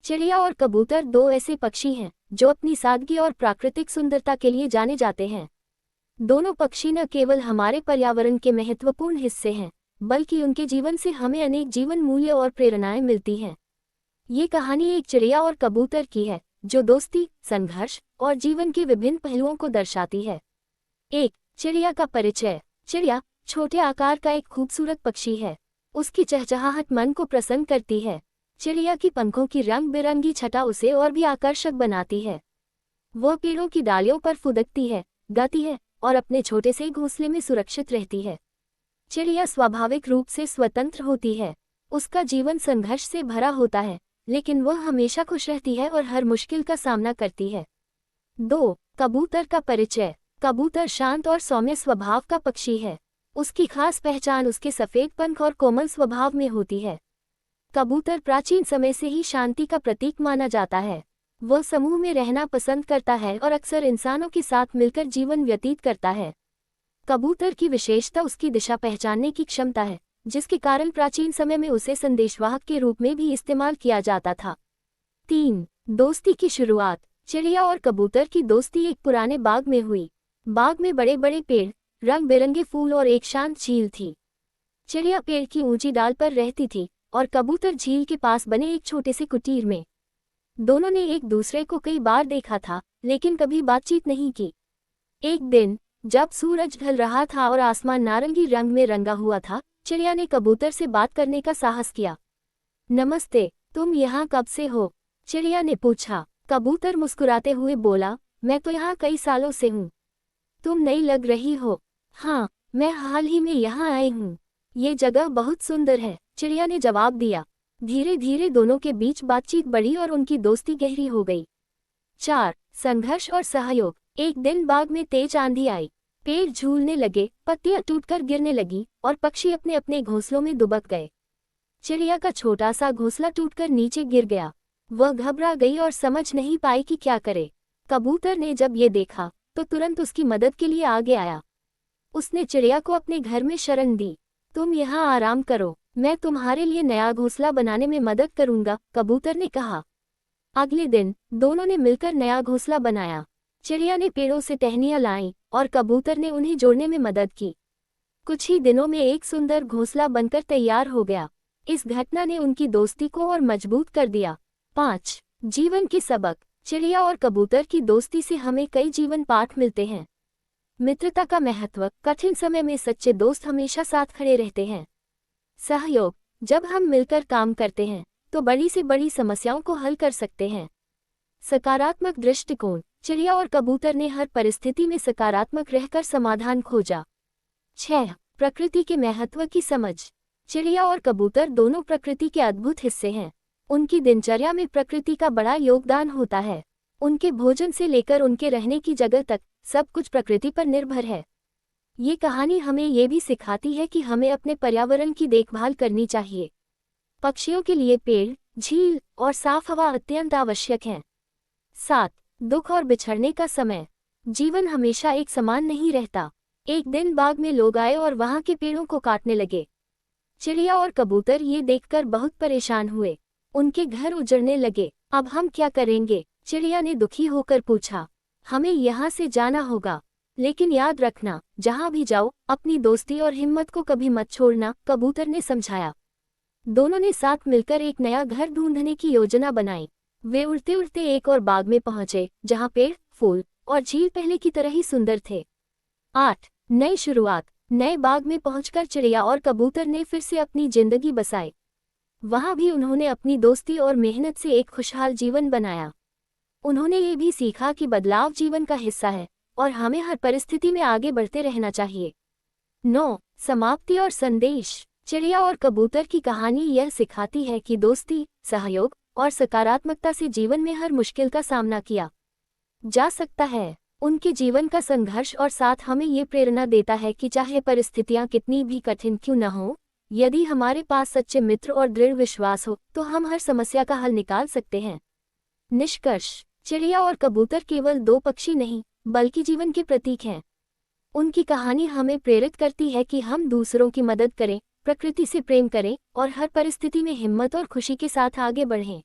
चिड़िया और कबूतर दो ऐसे पक्षी हैं जो अपनी सादगी और प्राकृतिक सुंदरता के लिए जाने जाते हैं। दोनों पक्षी न केवल हमारे पर्यावरण के महत्वपूर्ण हिस्से हैं, बल्कि उनके जीवन से हमें अनेक जीवन मूल्य और प्रेरणाएं मिलती हैं। ये कहानी एक चिड़िया और कबूतर की है जो दोस्ती, संघर्ष और जीवन के विभिन्न पहलुओं को दर्शाती है। एक, चिड़िया का परिचय। चिड़िया छोटे आकार का एक खूबसूरत पक्षी है। उसकी चहचहाहट मन को प्रसन्न करती है। चिड़िया की पंखों की रंग बिरंगी छटा उसे और भी आकर्षक बनाती है। वह पेड़ों की डालियों पर फुदकती है, गाती है और अपने छोटे से घोंसले में सुरक्षित रहती है। चिड़िया स्वाभाविक रूप से स्वतंत्र होती है। उसका जीवन संघर्ष से भरा होता है, लेकिन वह हमेशा खुश रहती है और हर मुश्किल का सामना करती है। 2, कबूतर का परिचय। कबूतर शांत और सौम्य स्वभाव का पक्षी है। उसकी खास पहचान उसके सफेद पंख और कोमल स्वभाव में होती है। कबूतर प्राचीन समय से ही शांति का प्रतीक माना जाता है। वह समूह में रहना पसंद करता है और अक्सर इंसानों के साथ मिलकर जीवन व्यतीत करता है। कबूतर की विशेषता उसकी दिशा पहचानने की क्षमता है, जिसके कारण प्राचीन समय में उसे संदेशवाहक के रूप में भी इस्तेमाल किया जाता था। 3, दोस्ती की शुरुआत। चिड़िया और कबूतर की दोस्ती एक पुराने बाग में हुई। बाग में बड़े बड़े पेड़, रंग बिरंगे फूल और एक शांत झील थी। चिड़िया पेड़ की ऊंची डाल पर रहती थी और कबूतर झील के पास बने एक छोटे से कुटीर में। दोनों ने एक दूसरे को कई बार देखा था, लेकिन कभी बातचीत नहीं की। एक दिन जब सूरज ढल रहा था और आसमान नारंगी रंग में रंगा हुआ था, चिड़िया ने कबूतर से बात करने का साहस किया। नमस्ते, तुम यहाँ कब से हो? चिड़िया ने पूछा। कबूतर मुस्कुराते हुए बोला, मैं तो यहाँ कई सालों से हूँ। तुम नई लग रही हो। हाँ, मैं हाल ही में यहाँ आई हूँ। ये जगह बहुत सुंदर है, चिड़िया ने जवाब दिया। धीरे धीरे दोनों के बीच बातचीत बढ़ी और उनकी दोस्ती गहरी हो गई। 4, संघर्ष और सहयोग। एक दिन बाग में तेज आंधी आई। पेड़ झूलने लगे, पत्तियां टूटकर गिरने लगी और पक्षी अपने अपने घोंसलों में दुबक गए। चिड़िया का छोटा सा घोंसला टूटकर नीचे गिर गया। वह घबरा गई और समझ नहीं पाई कि क्या करे। कबूतर ने जब ये देखा तो तुरंत उसकी मदद के लिए आगे आया। उसने चिड़िया को अपने घर में शरण दी। तुम यहाँ आराम करो, मैं तुम्हारे लिए नया घोंसला बनाने में मदद करूंगा, कबूतर ने कहा। अगले दिन दोनों ने मिलकर नया घोंसला बनाया। चिड़िया ने पेड़ों से टहनियां लाईं और कबूतर ने उन्हें जोड़ने में मदद की। कुछ ही दिनों में एक सुंदर घोंसला बनकर तैयार हो गया। इस घटना ने उनकी दोस्ती को और मजबूत कर दिया। 5, जीवन के सबक। चिड़िया और कबूतर की दोस्ती से हमें कई जीवन पाठ मिलते हैं। मित्रता का महत्व। कठिन समय में सच्चे दोस्त हमेशा साथ खड़े रहते हैं। सहयोग। जब हम मिलकर काम करते हैं तो बड़ी से बड़ी समस्याओं को हल कर सकते हैं। सकारात्मक दृष्टिकोण। चिड़िया और कबूतर ने हर परिस्थिति में सकारात्मक रहकर समाधान खोजा। 6, प्रकृति के महत्व की समझ। चिड़िया और कबूतर दोनों प्रकृति के अद्भुत हिस्से हैं। उनकी दिनचर्या में प्रकृति का बड़ा योगदान होता है। उनके भोजन से लेकर उनके रहने की जगह तक सब कुछ प्रकृति पर निर्भर है। ये कहानी हमें ये भी सिखाती है कि हमें अपने पर्यावरण की देखभाल करनी चाहिए। पक्षियों के लिए पेड़, झील और साफ हवा अत्यंत आवश्यक हैं। 7, दुख और बिछड़ने का समय। जीवन हमेशा एक समान नहीं रहता। एक दिन बाग में लोग आए और वहां के पेड़ों को काटने लगे। चिड़िया और कबूतर ये देखकर बहुत परेशान हुए। उनके घर उजड़ने लगे। अब हम क्या करेंगे? चिड़िया ने दुखी होकर पूछा। हमें यहाँ से जाना होगा, लेकिन याद रखना, जहाँ भी जाओ अपनी दोस्ती और हिम्मत को कभी मत छोड़ना, कबूतर ने समझाया। दोनों ने साथ मिलकर एक नया घर ढूंढने की योजना बनाई। वे उड़ते उड़ते एक और बाग में पहुंचे, जहाँ पेड़, फूल और झील पहले की तरह ही सुंदर थे। 8, नई शुरुआत। नए बाग में पहुंचकर चिड़िया और कबूतर ने फिर से अपनी जिंदगी बसाई। वहां भी उन्होंने अपनी दोस्ती और मेहनत से एक खुशहाल जीवन बनाया। उन्होंने ये भी सीखा कि बदलाव जीवन का हिस्सा है और हमें हर परिस्थिति में आगे बढ़ते रहना चाहिए। 9, समाप्ति और संदेश। चिड़िया और कबूतर की कहानी यह सिखाती है कि दोस्ती, सहयोग और सकारात्मकता से जीवन में हर मुश्किल का सामना किया जा सकता है। उनके जीवन का संघर्ष और साथ हमें ये प्रेरणा देता है कि चाहे परिस्थितियां कितनी भी कठिन क्यों न हो, यदि हमारे पास सच्चे मित्र और दृढ़ विश्वास हो तो हम हर समस्या का हल निकाल सकते हैं। निष्कर्ष। चिड़िया और कबूतर केवल दो पक्षी नहीं, बल्कि जीवन के प्रतीक हैं। उनकी कहानी हमें प्रेरित करती है कि हम दूसरों की मदद करें, प्रकृति से प्रेम करें और हर परिस्थिति में हिम्मत और खुशी के साथ आगे बढ़ें।